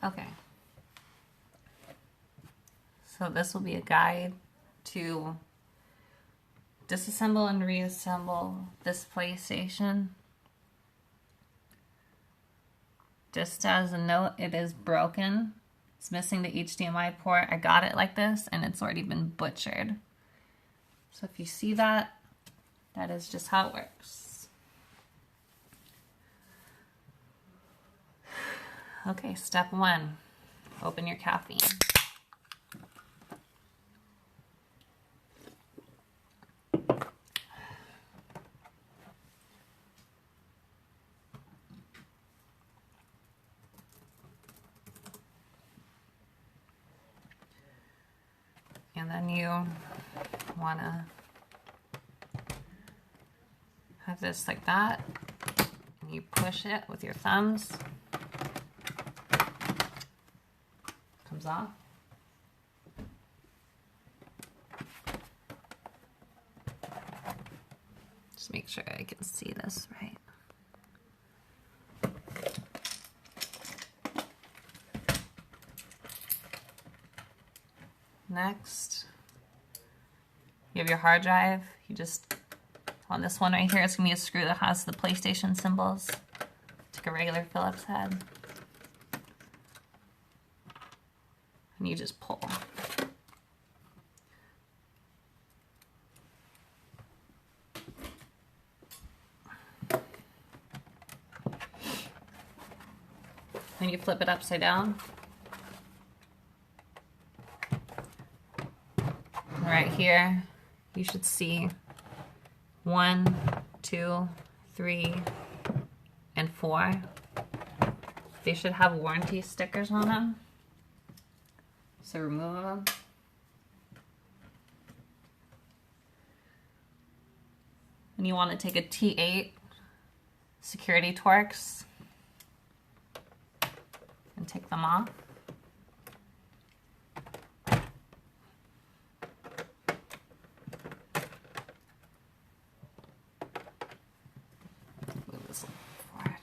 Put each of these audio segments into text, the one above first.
Okay. So this will be a guide to disassemble and reassemble this PlayStation. Just as a note, it is broken. It's missing the HDMI port. I got it like this and it's already been butchered. So if you see that, that is just how it works. Okay, step 1, open your caffeine. And then you want to have this like that, and you push it with your thumbs. Comes off. Just make sure I can see this right. Next, you have your hard drive. You just, on this one right here, it's going to be a screw that has the PlayStation symbols. Take a regular Phillips head. And you just pull. Then you flip it upside down. Right here, you should see 1, 2, 3, and 4. They should have warranty stickers on them. So remove them. And you want to take a T8 security Torx and take them off. Move this forward.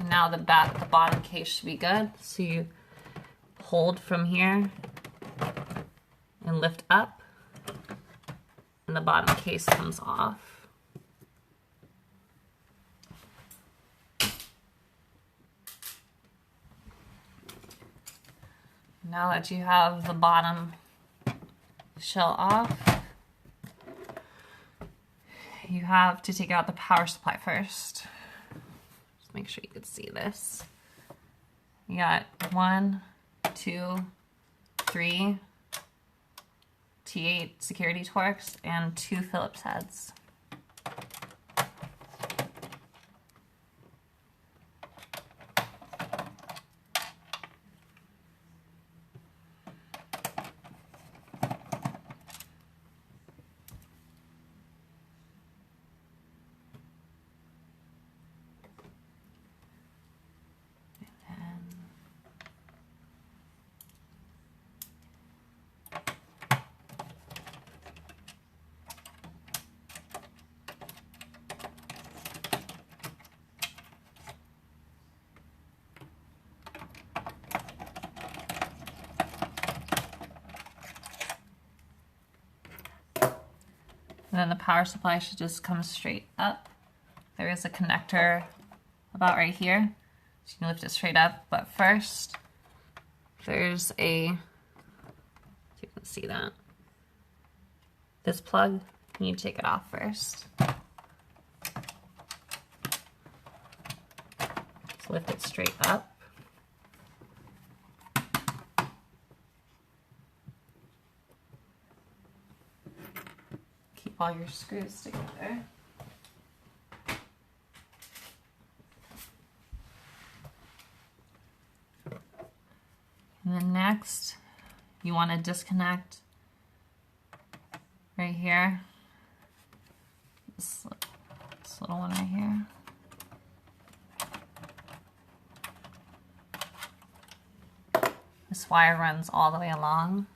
Now the bottom case should be good. So you hold from here and lift up, and the bottom case comes off. Now that you have the bottom shell off, you have to take out the power supply first. Just make sure you can see this. You got 1, 2, 3 T8 security Torx and 2 Phillips heads. And then the power supply should just come straight up. There is a connector about right here, so you can lift it straight up. But first, there's a, if you can see that, this plug, you need to take it off first. So lift it straight up. Keep all your screws together. And then next, you want to disconnect right here. This little one right here. This wire runs all the way along.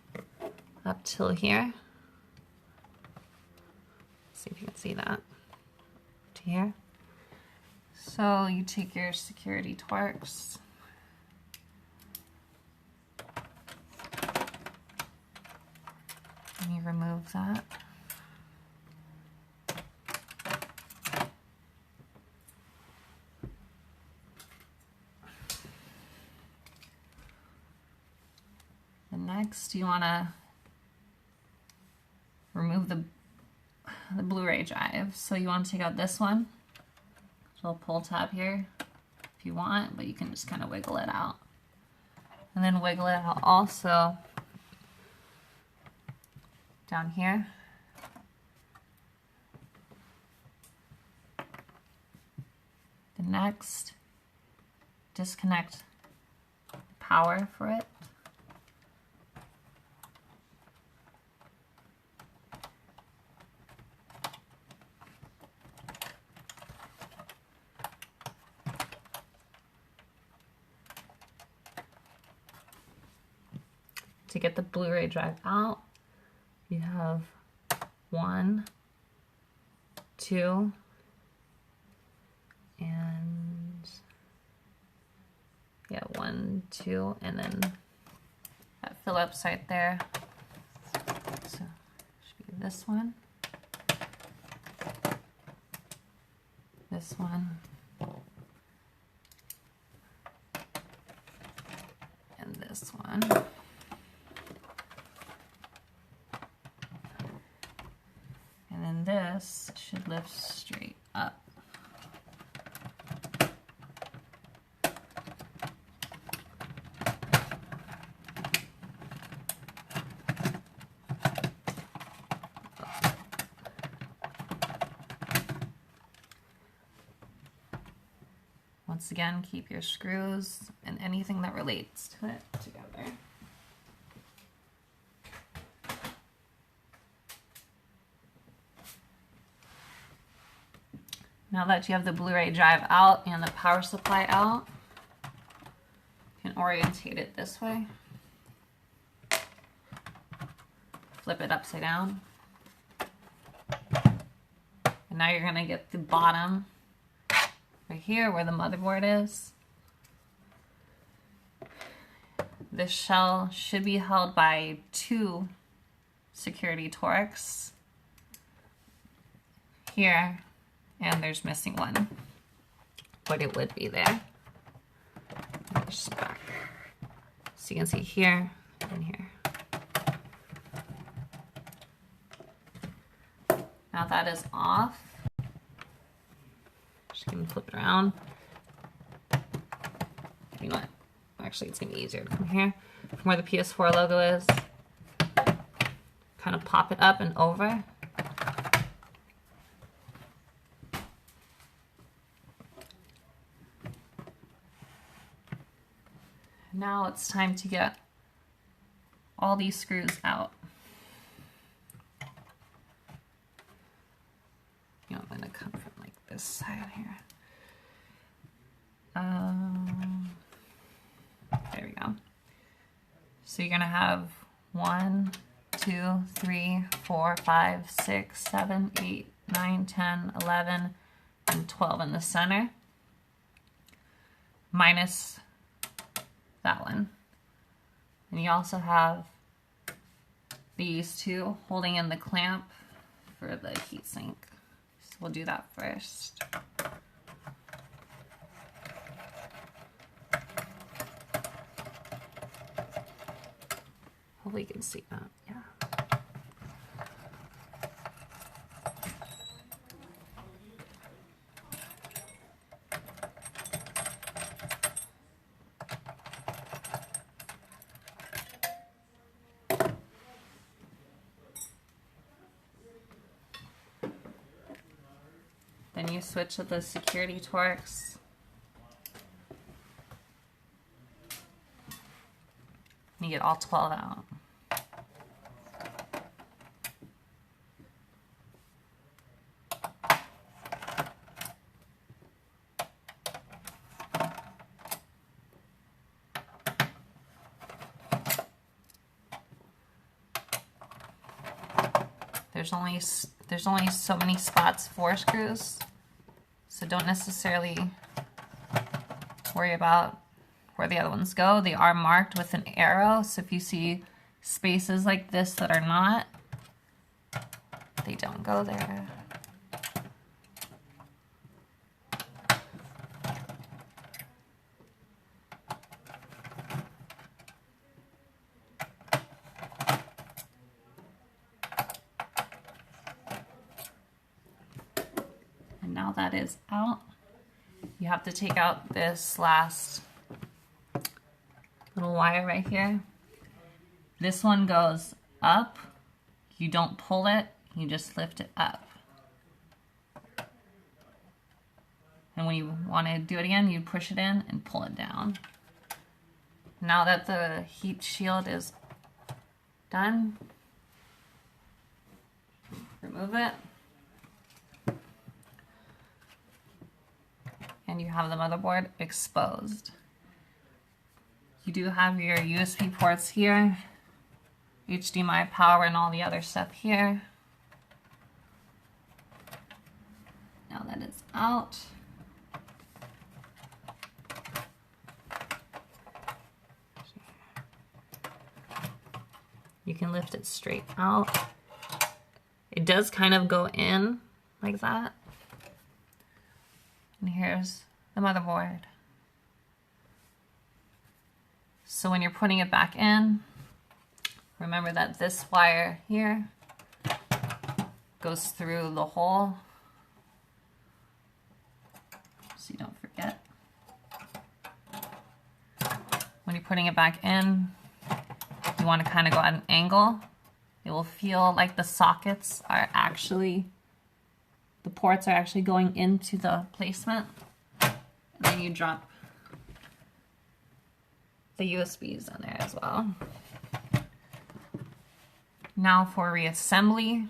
up till here. See if you can see that. To here. So you take your security Torx. And you remove that. Next, you want to remove the Blu-ray drive. So you want to take out this one. Little pull tab here if you want, but you can just kind of wiggle it out. And then wiggle it out also down here. The next, disconnect the power for it. To get the Blu-ray drive out, you have 1, 2, and yeah, 1, 2, and then that Phillips right there. So should be this one, this one, and this one. And this should lift straight up. Once again, keep your screws and anything that relates to it together. Now that you have the Blu-ray drive out and the power supply out, you can orientate it this way. Flip it upside down. And now you're going to get the bottom right here where the motherboard is. This shell should be held by 2 security Torx here. And there's missing one, but it would be there. Just back. So you can see here and here. Now that is off. Just gonna flip it around. You know what? Actually, it's gonna be easier to come here from where the PS4 logo is. Kind of pop it up and over. Now it's time to get all these screws out. You know, I'm going to come from like this side here. There we go. So you're going to have 1, 2, 3, 4, 5, 6, 7, 8, 9, 10, 11, and 12 in the center. Minus that one. And you also have these 2 holding in the clamp for the heatsink. So we'll do that first. Hopefully you can see that. Yeah. Then you switch to the security Torx. And you get all 12 out. There's only so many spots for screws, so don't necessarily worry about where the other ones go. They are marked with an arrow, so if you see spaces like this that are not, they don't go there. And now that is out, you have to take out this last little wire right here. This one goes up. You don't pull it, you just lift it up. And when you want to do it again, you push it in and pull it down. Now that the heat shield is done, remove it. And you have the motherboard exposed. You do have your USB ports here, HDMI power and all the other stuff here. Now that it's out, you can lift it straight out. It does kind of go in like that. And here's the motherboard. So when you're putting it back in, remember that this wire here goes through the hole, so you don't forget. When you're putting it back in, you want to kind of go at an angle. It will feel like the sockets are actually, the ports are actually going into the placement. And then you drop the USBs in there as well. Now for reassembly,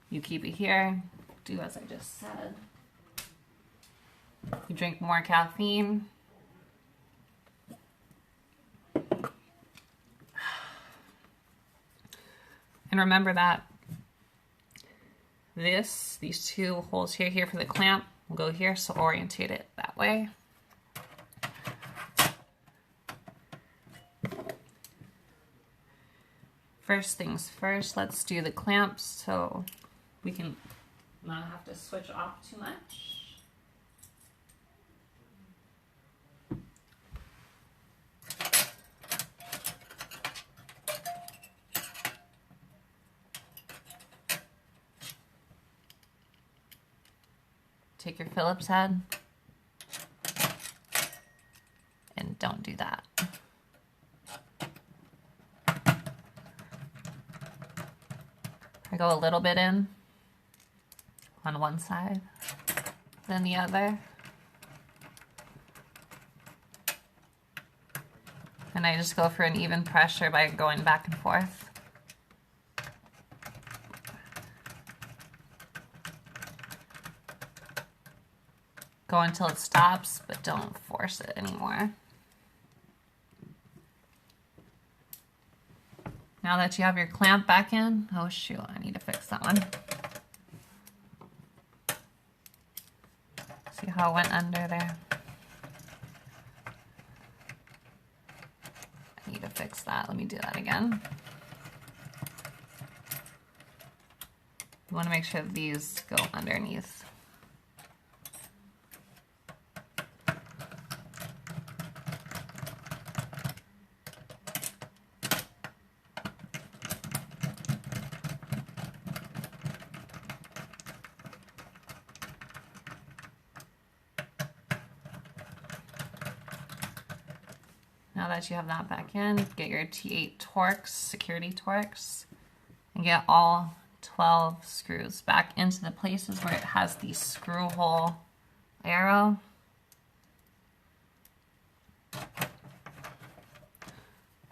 you keep it here, do as I just said. You drink more caffeine. And remember that these two holes here for the clamp will go here, so orientate it that way. First things first, let's do the clamps so we can not have to switch off too much. Take your Phillips head and don't do that. I go a little bit in on one side, then the other. And I just go for an even pressure by going back and forth. Go until it stops, but don't force it anymore. Now that you have your clamp back in, oh shoot, I need to fix that one. See how it went under there? I need to fix that. Let me do that again. You want to make sure these go underneath. Now that you have that back in, get your T8 Torx, security Torx, and get all 12 screws back into the places where it has the screw hole arrow.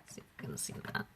See if you can see that.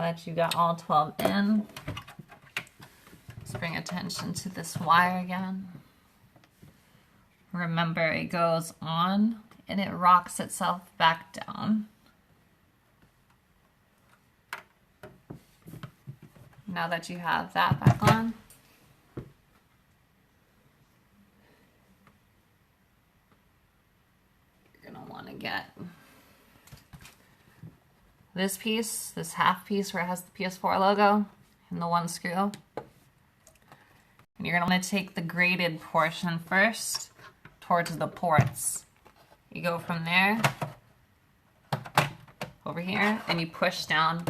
Now that you got all 12 in, let's bring attention to this wire again. Remember, it goes on and it rocks itself back down. Now that you have that back on, you're gonna want to get this piece, this half piece where it has the PS4 logo and the one screw. And you're gonna want to take the braided portion first towards the ports. You go from there over here and you push down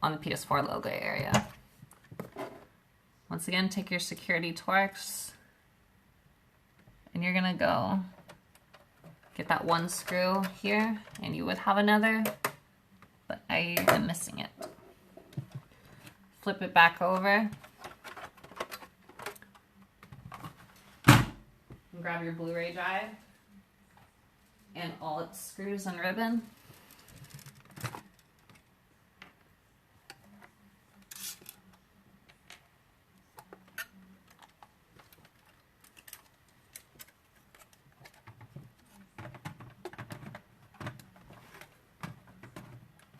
on the PS4 logo area. Once again, take your security Torx and you're gonna go get that one screw here, and you would have another, but I am missing it. Flip it back over. And grab your Blu-ray drive and all its screws and ribbon.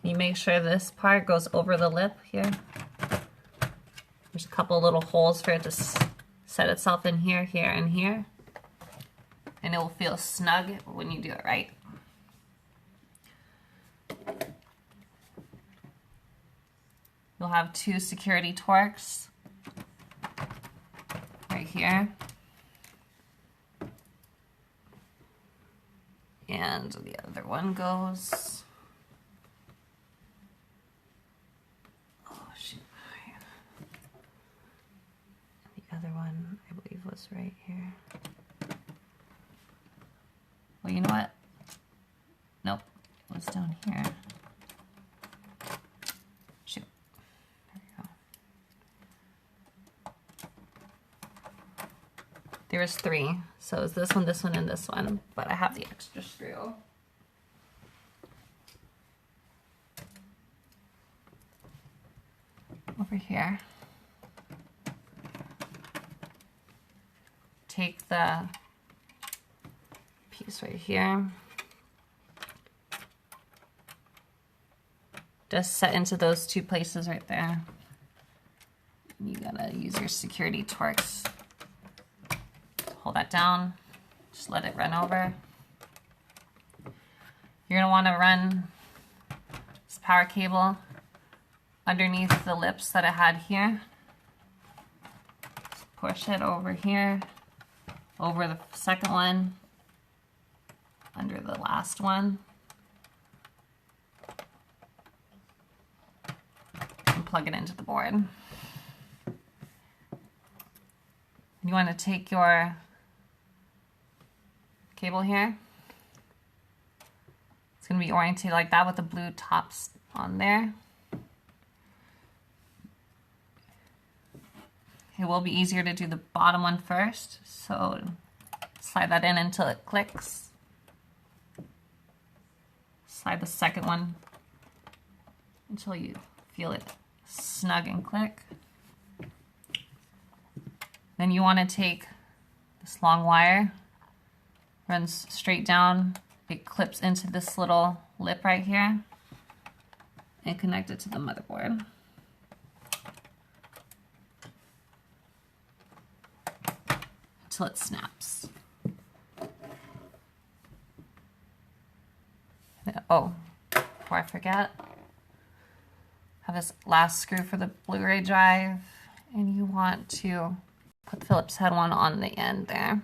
You make sure this part goes over the lip here. There's a couple little holes for it to set itself in here, here, and here. And it will feel snug when you do it right. You'll have two security Torx right here. And the other one goes... other one, I believe, was right here. Well, you know what? Nope, it was down here. Shoot. There we go. There was 3. So it's this one, and this one. But I have the extra screw. Over here. Take the piece right here, just set into those 2 places right there. You gotta use your security Torx. Hold that down, just let it run over. You're gonna wanna run this power cable underneath the lips that I had here. Just push it over here. Over the second one, under the last one, and plug it into the board. You want to take your cable here. It's going to be oriented like that with the blue tops on there. It will be easier to do the bottom one first, so slide that in until it clicks. Slide the second one until you feel it snug and click. Then you want to take this long wire, runs straight down, it clips into this little lip right here, and connect it to the motherboard. Until it snaps. Oh, before I forget, have this last screw for the Blu-ray drive, and you want to put the Phillips head one on the end there.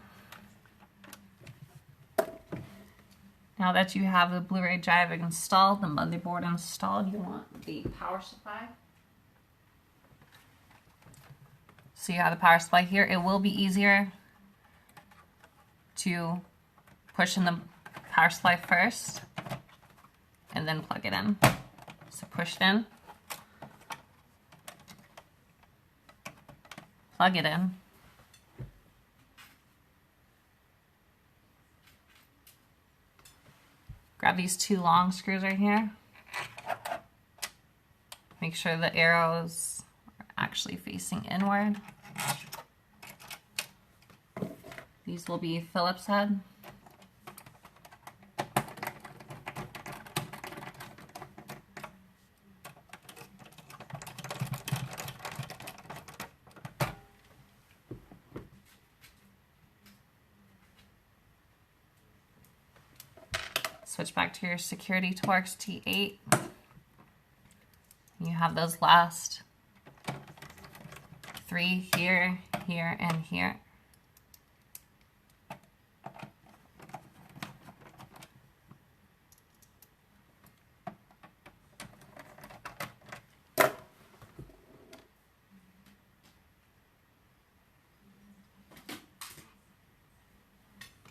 Now that you have the Blu-ray drive installed, the motherboard installed, you want the power supply. So you have the power supply here. It will be easier to push in the power supply first and then plug it in. So push it in, plug it in, grab these 2 long screws right here, Make sure the arrows are actually facing inward. These will be Phillips head. Switch back to your security Torx T8. You have those last 3 here, here, and here.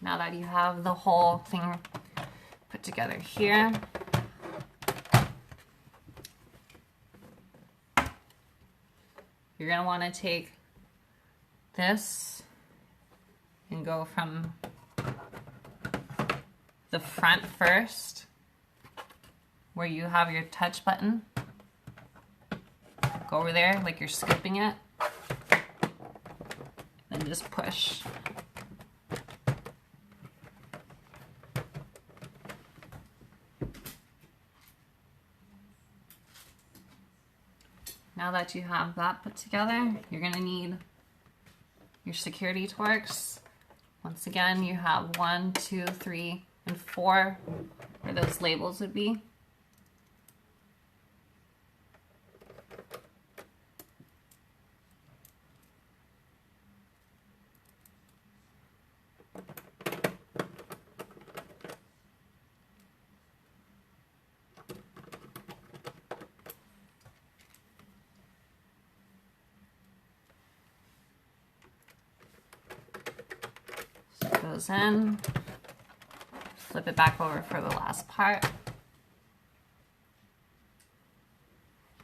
Now that you have the whole thing put together here, you're going to want to take this and go from the front first, where you have your touch button. Go over there like you're skipping it, and just push. Now that you have that put together, you're going to need your security Torx. Once again, you have 1, 2, 3, and 4 where those labels would be. Goes in, flip it back over for the last part. You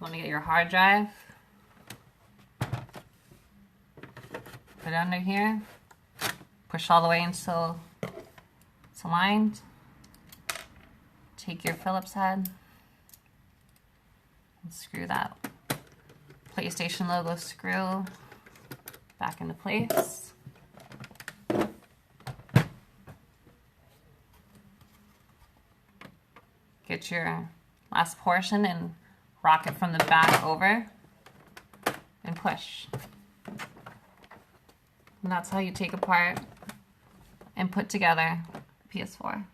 want to get your hard drive, put it under here, push all the way until it's aligned. Take your Phillips head and screw that PlayStation logo screw back into place. Get your last portion and rock it from the back over and push. And that's how you take apart and put together a PS4.